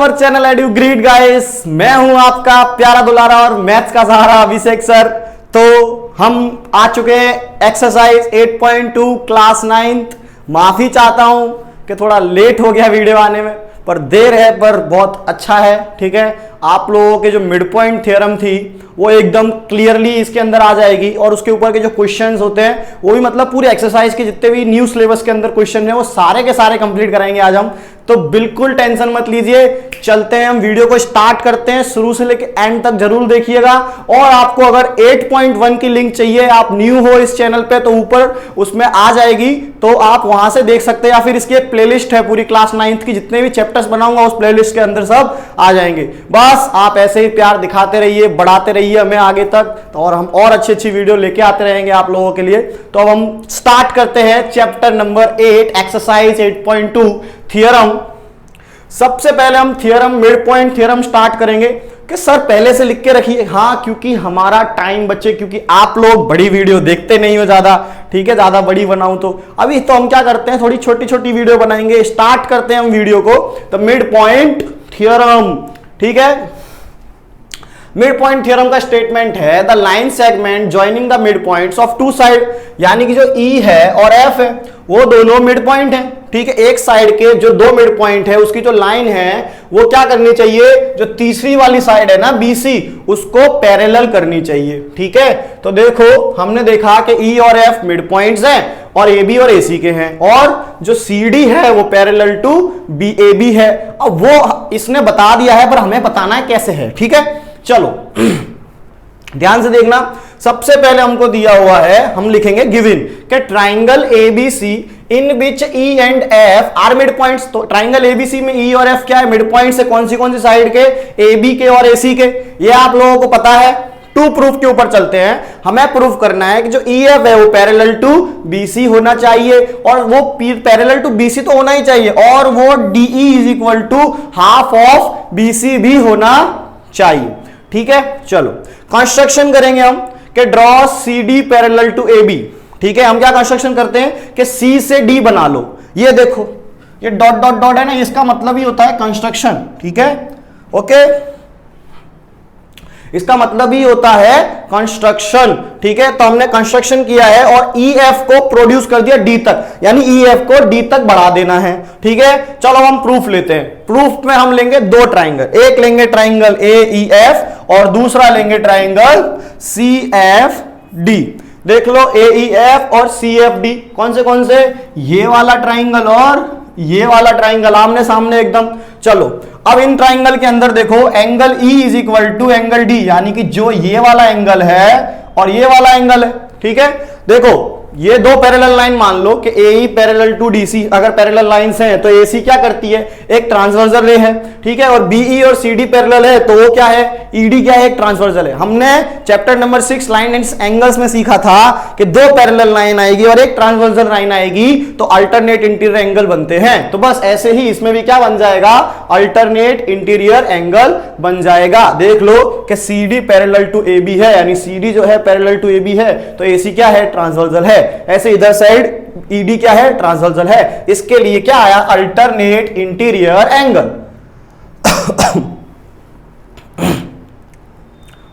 Our channel Edu Greet guys. मैं हूं आपका प्यारा दुलारा और मैथ्स का सहारा अभिषेक सर। तो हम आ चुके हैं एक्सरसाइज 8.2 क्लास 9th। माफी चाहता हूं कि थोड़ा लेट हो गया वीडियो आने में, पर देर है पर बहुत अच्छा है। ठीक है, आप लोगों के जो मिड पॉइंट थ्योरम थी वो एकदम क्लियरली इसके अंदर आ जाएगी और उसके ऊपर के जो क्वेश्चंस होते हैं वो भी मतलब पूरी एक्सरसाइज के जितने भी न्यू सिलेबस के अंदर क्वेश्चन है वो सारे के सारे कंप्लीट कराएंगे आज हम। तो बिल्कुल टेंशन मत लीजिए, चलते हैं हम वीडियो को स्टार्ट करते हैं। शुरू से लेकर एंड तक जरूर देखिएगा। और आपको अगर 8.1 की लिंक चाहिए, आप न्यू हो इस चैनल पे, तो ऊपर उसमें आ जाएगी, तो आप वहां से देख सकते हैं। या फिर इसकी एक प्लेलिस्ट है पूरी क्लास 9th की, जितने भी चैप्टर्स बनाऊंगा उस प्लेलिस्ट के अंदर सब आ जाएंगे। बस आप ऐसे ही प्यार दिखाते रहिए, बढ़ाते रहिए हमें आगे तक, तो और हम और अच्छी अच्छी वीडियो लेके आते रहेंगे आप लोगों के लिए। तो अब हम स्टार्ट करते हैं चैप्टर नंबर 8 एक्सरसाइज 8.2 थ्योरम। सबसे पहले हम theorem mid point theorem start करेंगे। कि सर पहले से लिख के रखिए, हाँ, क्योंकि हमारा टाइम बचे, क्योंकि आप लोग बड़ी वीडियो देखते नहीं हो ज्यादा। ठीक है, ज्यादा बड़ी बनाऊं तो अभी तो हम क्या करते हैं, थोड़ी छोटी छोटी वीडियो बनाएंगे। स्टार्ट करते हैं हम वीडियो को। तो मिड पॉइंट थ्योरम, ठीक है, मिड पॉइंट थ्योरम का स्टेटमेंट है the line segment joining the mid points of two side, यानी कि जो ई है और एफ है वो दोनों मिड पॉइंट है। ठीक है, एक साइड के जो दो मिड पॉइंट है उसकी जो लाइन है वो क्या करनी चाहिए, जो तीसरी वाली साइड है ना बीसी, उसको पैरेलल करनी चाहिए। ठीक है, तो देखो हमने देखा कि ई और एफ मिड पॉइंट्स हैं और ए बी और ए सी के हैं, और जो सी डी है वो parallel to B A B है। अब वो इसने बता दिया है पर हमें बताना है कैसे है। ठीक है, चलो ध्यान से देखना। सबसे पहले हमको दिया हुआ है, हम लिखेंगे गिवन कि triangle ABC in which E and F R mid points. तो ट्राइंगल एबीसी में ई और एफ क्या है, मिड पॉइंट्स है। कौन सी साइड के, ए बी के और ए सी के, ये आप लोगों को पता है। टू प्रूफ के ऊपर चलते हैं। हमें प्रूफ करना है कि जो ई एफ है वो पैरेलल टू बीसी होना चाहिए, और वो पैरेलल टू बीसी तो होना ही चाहिए, और वो DE is equal to half of BC भी होना चाहिए। ठीक है, चलो कंस्ट्रक्शन करेंगे हम कि draw C D parallel to A B. ठीक है, हम क्या कंस्ट्रक्शन करते हैं कि सी से डी बना लो। ये देखो ये डॉट डॉट डॉट है ना, इसका मतलब ही होता है कंस्ट्रक्शन। ठीक है, ओके, इसका मतलब ही होता है कंस्ट्रक्शन। ठीक है, तो हमने कंस्ट्रक्शन किया है और ई एफ को प्रोड्यूस कर दिया डी तक, यानी ई एफ को डी तक बढ़ा देना है। ठीक है, चलो हम प्रूफ लेते हैं। प्रूफ में हम लेंगे दो ट्राइंगल, एक लेंगे ट्राइंगल ए ई एफ और दूसरा लेंगे ट्राइंगल सी एफ डी। देख लो ए ई एफ और सी एफ डी कौन से, ये वाला ट्राइंगल और ये वाला ट्राइंगल आमने सामने एकदम। चलो अब इन ट्राइंगल के अंदर देखो angle E is equal to angle D, यानी कि जो ये वाला एंगल है और ये वाला एंगल है। ठीक है, देखो ये दो पैरेलल लाइन मान लो कि A E parallel to D C. अगर पैरेलल लाइंस हैं तो ए सी क्या करती है, एक ट्रांसवर्सल रे है। ठीक है, और बी ई और सी डी पैरेलल है तो वो क्या है, ई डी क्या है, एक ट्रांसवर्सल है। हमने chapter number 6 line and angles में सीखा था कि दो पैरेलल लाइन आएगी और एक ट्रांसवर्सल लाइन आएगी तो अल्टरनेट इंटीरियर एंगल बनते हैं। तो बस ऐसे ही इसमें भी क्या बन जाएगा, अल्टरनेट इंटीरियर एंगल बन जाएगा। देख लो कि C D parallel to A B है, यानी सी डी जो है पैरेलल टू ए बी है, तो ए सी क्या है, ट्रांसवर्सल है। ऐसे इधर साइड ईडी क्या है, ट्रांसवर्सल है। इसके लिए क्या आया, अल्टरनेट इंटीरियर एंगल।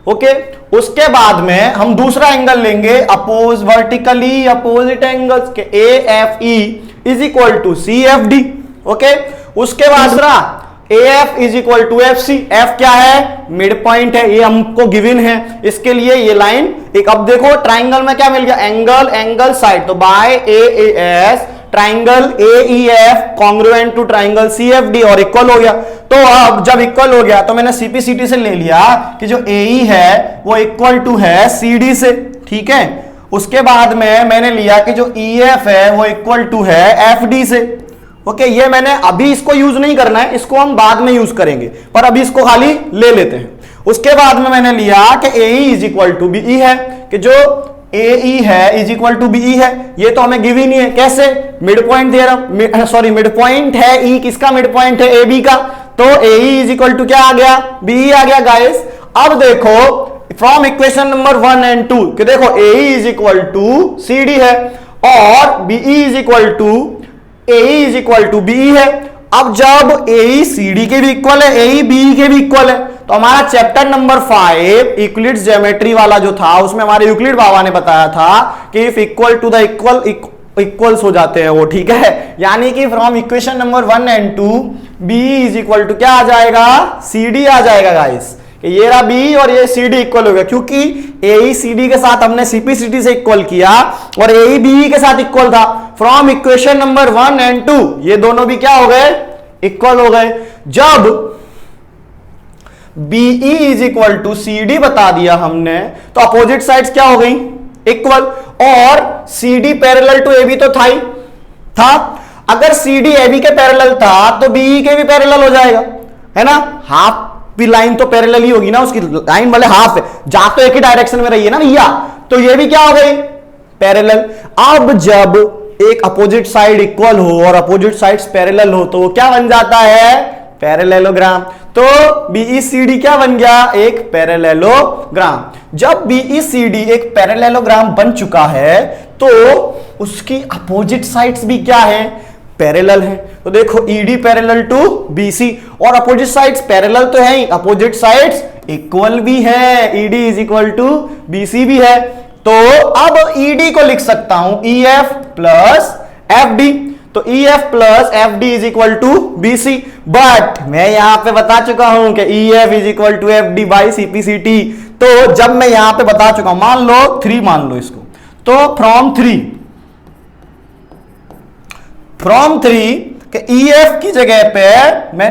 ओके, उसके बाद में हम दूसरा एंगल लेंगे अपोज वर्टिकली अपोजिट एंगल्स के A F E is equal to C F D. Okay, उसके बाद AF is equal to F C. एफ क्या है, मिड पॉइंट है, ये हमको गिवन है। इसके लिए ये लाइन एक, अब देखो ट्राइंगल में क्या मिल गया, एंगल साइड, तो by AAS triangle AEF congruent to triangle CFD और इक्वल हो गया। तो अब जब इक्वल हो गया तो मैंने CPCT से ले लिया कि जो AE है वो इक्वल टू है CD से। ठीक है, उसके बाद में मैंने लिया कि जो EF है वो इक्वल टू है FD से। ओके, ये मैंने अभी इसको यूज नहीं करना है, इसको हम बाद में यूज करेंगे, पर अभी इसको खाली ले लेते हैं। उसके बाद में मैंने लिया कि AE is equal to BE है, कि जो AE है इज इक्वल टू BE है। ये तो हमें गिव ही नहीं है, कैसे, मिड पॉइंट दे रहा, सॉरी मिड पॉइंट है E, किसका मिड पॉइंट है, AB का, तो AE इज इक्वल टू क्या आ गया, BE आ गया गाइस। अब देखो फ्रॉम इक्वेशन नंबर 1 and 2 कि देखो AE is equal to CD है और BE is equal to AE is equal to BE है, अब जब ए सी डी के भी इक्वल है, ए बी के भी इक्वल है, तो हमारा चैप्टर नंबर 5 यूक्लिड्स ज्योमेट्री वाला जो था उसमें हमारे यूक्लिड बाबा ने बताया था कि if equal to the equals हो जाते हैं वो, ठीक है। यानी कि from equation number 1 and 2 B is equal to क्या आ जाएगा, सी डी आ जाएगा गाइस। ये रहा बी और ये सी डी इक्वल हो गया, क्योंकि ए सी डी के साथ हमने सीपीसीटी से इक्वल किया और ए बी के साथ इक्वल था। फ्रॉम इक्वेशन नंबर 1 एंड 2 ये दोनों भी क्या हो गए, इक्वल हो गए। जब BE is equal to C D बता दिया हमने, तो अपोजिट साइड्स क्या हो गई, इक्वल। और C D parallel to A B तो था। अगर सी डी ए बी के पैरेलल था तो बीई के भी पैरेलल हो जाएगा, है ना। हाफ भी लाइन तो पैरेलल ही होगी ना, उसकी लाइन भले हाफ है, जा तो एक ही डायरेक्शन में रही है ना भैया, तो ये भी क्या हो गई, पैरेलल। अब जब एक अपोजिट साइड इक्वल हो और अपोजिट साइड्स पैरेलल हो तो वो क्या बन जाता है, पैरेललोग्राम। तो बीईसीडी क्या बन गया, एक पैरेललोग्राम। जब बीईसीडी एक पैरेललोग्राम बन चुका है तो उसकी अपोजिट साइड्स भी क्या है, पैरेलल है। तो देखो ईडी पैरेलल टू बीसी, और अपोजिट साइड्स पैरेलल तो है ही, अपोजिट साइड्स इक्वल भी है, ED is equal to BC भी है। तो अब ईडी को लिख सकता हूं ईएफ प्लस एफडी, तो EF plus FD is equal to BC. But मैं यहां पे बता चुका हूं कि EF is equal to FD by CPCT. तो जब मैं यहां पे बता चुका हूं, मान लो 3 मान लो इसको, तो फ्रॉम 3 के ईएफ की जगह पे मैं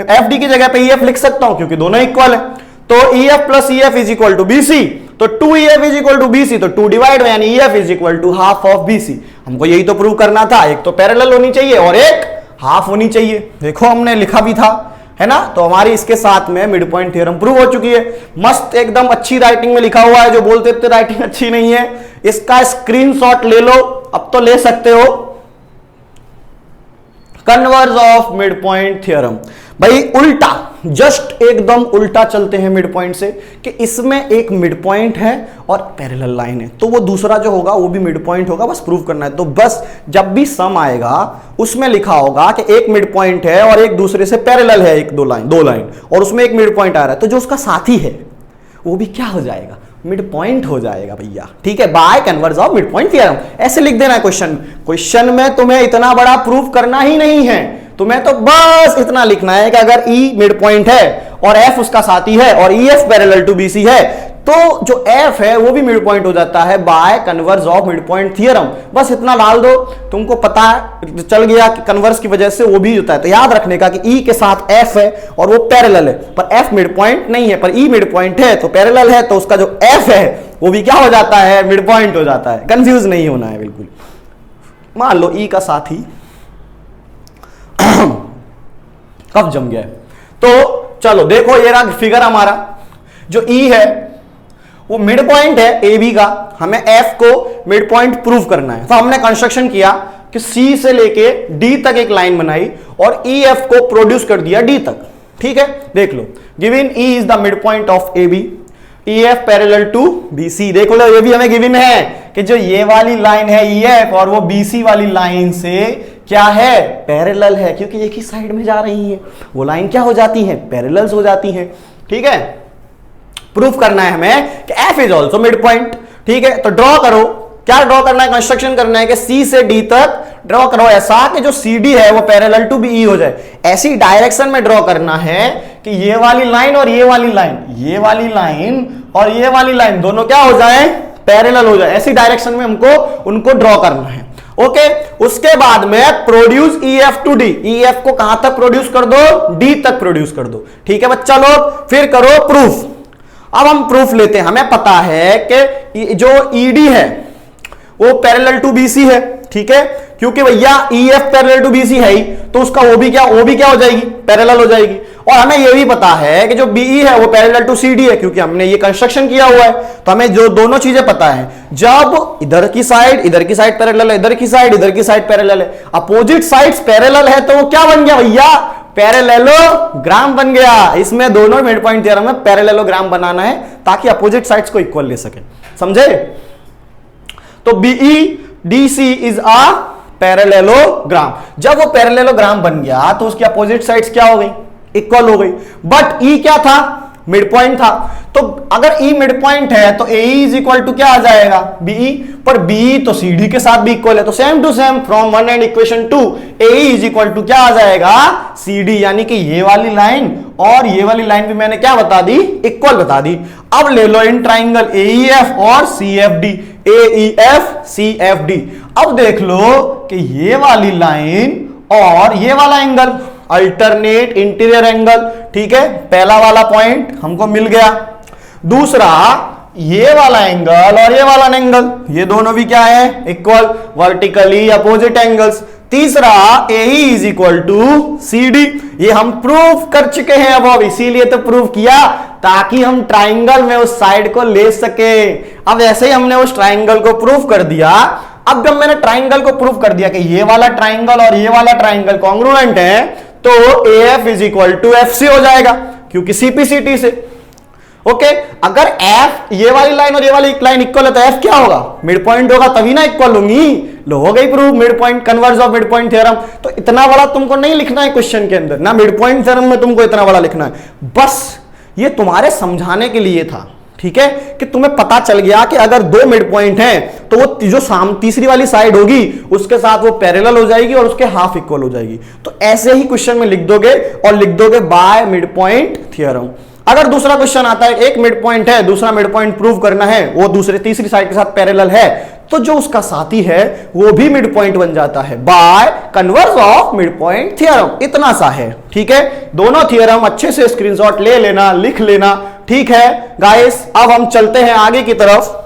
एफडी की जगह पे ईएफ लिख सकता हूं क्योंकि दोनों इक्वल है। तो EF plus EF is equal to BC, तो 2EF is equal to BC, तो 2 डिवाइड में यानी EF is equal to half of BC. हमको यही तो प्रूव करना था, एक तो पैरेलल होनी चाहिए और एक हाफ होनी चाहिए। देखो हमने लिखा भी था, है ना। तो हमारी इसके साथ में मिड पॉइंट थ्योरम प्रूव हो चुकी है। मस्त एकदम अच्छी राइटिंग में लिखा हुआ है, जो बोलते थे राइटिंग अच्छी नहीं है, इसका स्क्रीनशॉट ले लो, अब तो ले सकते हो। Converse of mid point theorem, भाई उल्टा, जस्ट एकदम उल्टा चलते हैं मिड पॉइंट से, कि इसमें एक मिड पॉइंट है और पैरेलल लाइन है, तो वो दूसरा जो होगा वो भी मिड पॉइंट होगा, बस प्रूव करना है। तो बस जब भी सम आएगा उसमें लिखा होगा कि एक मिड पॉइंट है और एक दूसरे से पैरेलल है, एक दो लाइन और उसमें एक मिड पॉइंट आ रहा है, तो जो उसका साथी है वो भी क्या हो जाएगा, मिड पॉइंट हो जाएगा भैया, ठीक है, by converse of mid point theorem. ऐसे लिख देना है क्वेश्चन में, तुम्हें इतना बड़ा प्रूफ करना ही नहीं है, तुम्हें तो बस इतना लिखना है कि अगर E मिड पॉइंट है और F उसका साथी है और EF पैरेलल टू BC है, तो जो F है वो भी मिड पॉइंट हो जाता है by converse of mid point theorem. बस इतना डाल दो, तुमको पता चल गया कि कन्वर्स की वजह से वो भी होता है। तो याद रखने का कि E के साथ F है और वो पैरेलल है, पर F मिड पॉइंट नहीं है, पर E मिड पॉइंट है तो पैरेलल है, तो उसका जो F है वो भी क्या हो जाता है, मिड पॉइंट हो जाता है। कंफ्यूज नहीं होना है बिल्कुल। मान लो E का साथी कब जम गया है, तो चलो देखो ये रहा फिगर हमारा, जो E है वो मिड पॉइंट है ए बी का, हमें F को मिड पॉइंट प्रूव करना है। तो हमने कंस्ट्रक्शन किया कि C से लेके D तक एक लाइन बनाई और EF को प्रोड्यूस कर दिया D तक, ठीक है। देख लो, given E is the midpoint of AB, EF parallel to BC। देख लो ये भी हमें गिवन है कि जो ये वाली लाइन है EF और वो BC वाली लाइन से क्या है, पैरेलल है, क्योंकि एक ही साइड में जा रही है, वो लाइन क्या हो जाती है, पैरेलल्स हो जाती है, ठीक है। प्रूफ करना है हमें कि F is also mid point, ठीक है। तो ड्रॉ करो, क्या ड्रॉ करना है, कंस्ट्रक्शन करना है कि C से D तक ड्रॉ करो ऐसा कि जो CD है वो पैरेलल टू BE हो जाए। ऐसी डायरेक्शन में ड्रॉ करना है कि ये वाली लाइन और ये वाली लाइन, ये वाली लाइन और ये वाली लाइन दोनों क्या हो जाए, पैरेलल हो जाए। ऐसी डायरेक्शन में हमको उनको ड्रॉ करना है, ओके। उसके बाद में produce EF to D, EF को कहां तक प्रोड्यूस कर दो, D तक प्रोड्यूस कर दो, ठीक है बच्चा लोग। फिर करो प्रूफ। अब हम प्रूफ लेते हैं, हमें पता है कि जो ED है वो पैरेलल टू BC है, ठीक है, क्योंकि भैया EF पैरेलल टू BC है ही, तो उसका वो भी क्या हो जाएगी, पैरेलल हो जाएगी। और हमें ये भी पता है कि जो BE है वो पैरेलल टू CD है, क्योंकि हमने ये कंस्ट्रक्शन किया हुआ है। तो हमें जो दोनों चीजें पता है, जब इधर की साइड पैरेलल है, इधर की साइड पैरेलल है, अपोजिट साइड्स पैरेलल है, तो वो क्या बन गया भैया, पैरेललोग्राम बन गया। इसमें दोनों मिड पॉइंट थ्योरम में पैरेललोग्राम बनाना है ताकि अपोजिट साइड्स को इक्वल ले सके, समझे। तो BE DC is a parallelogram. जब वो पैरेललोग्राम बन गया तो उसकी अपोजिट साइड्स क्या हो गई, इक्वल हो गई। बट ई क्या था, मिड पॉइंट था। तो अगर ई मिड पॉइंट है तो ए इज इक्वल टू क्या आ जाएगा, बीई। पर बी तो सी डी के साथ भी इक्वल है, तो same to same from one and equation two A is equal to क्या आ जाएगा, सी डी। यानी कि ये वाली लाइन और ये वाली लाइन भी मैंने क्या बता दी, इक्वल बता दी। अब ले लो in triangle A E F और C F D, A E F C F D. अब देख लो कि ये वाली लाइन और ये वाला एंगल अल्टरनेट इंटीरियर एंगल, ठीक है। पहला वाला पॉइंट हमको मिल गया। दूसरा ये वाला एंगल और ये वाला एंगल, ये दोनों भी क्या है, इक्वल, वर्टिकली अपोजिट एंगल्स। तीसरा AE is equal to CD, ये हम प्रूव कर चुके हैं अब, इसीलिए तो प्रूव किया ताकि हम ट्राइंगल में उस साइड को ले सके। अब ऐसे ही हमने उस ट्राइंगल को प्रूव कर दिया। अब जब मैंने ट्राइंगल को प्रूव कर दिया कि ये वाला ट्राइंगल और ये वाला ट्राइंगल कॉन्ग्रुएंट है, तो AF is equal to FC हो जाएगा, क्योंकि CPCT से। ओके, अगर F ये वाली लाइन और ये वाली लाइन इक्वल है तो F क्या होगा, मिड पॉइंट होगा, तभी ना इक्वल होंगी। लो हो गई proof, mid point, converge of mid point theorem. तो इतना बड़ा तुमको नहीं लिखना है क्वेश्चन के अंदर, ना मिड पॉइंट थ्योरम में तुमको इतना बड़ा लिखना है, बस ये तुम्हारे समझाने के लिए था, ठीक है, कि तुम्हें पता चल गया कि अगर दो मिड पॉइंट हैं तो वो जो तीसरी वाली साइड होगी उसके साथ वो पैरेलल हो जाएगी और उसके हाफ इक्वल हो जाएगी। तो ऐसे ही क्वेश्चन में लिख दोगे और लिख दोगे बाय मिड पॉइंट थ्योरम। अगर दूसरा क्वेश्चन आता है, एक मिड पॉइंट है, दूसरा मिड पॉइंट प्रूव करना है, वो दूसरे तीसरी साइड के साथ पैरेलल है, तो जो उसका साथी है वो भी मिड पॉइंट बन जाता है by converse of mid point theorem. इतना सा है, ठीक है। दोनों थ्योरम अच्छे से स्क्रीनशॉट ले लेना, लिख लेना, ठीक है गाइस। अब हम चलते हैं आगे की तरफ।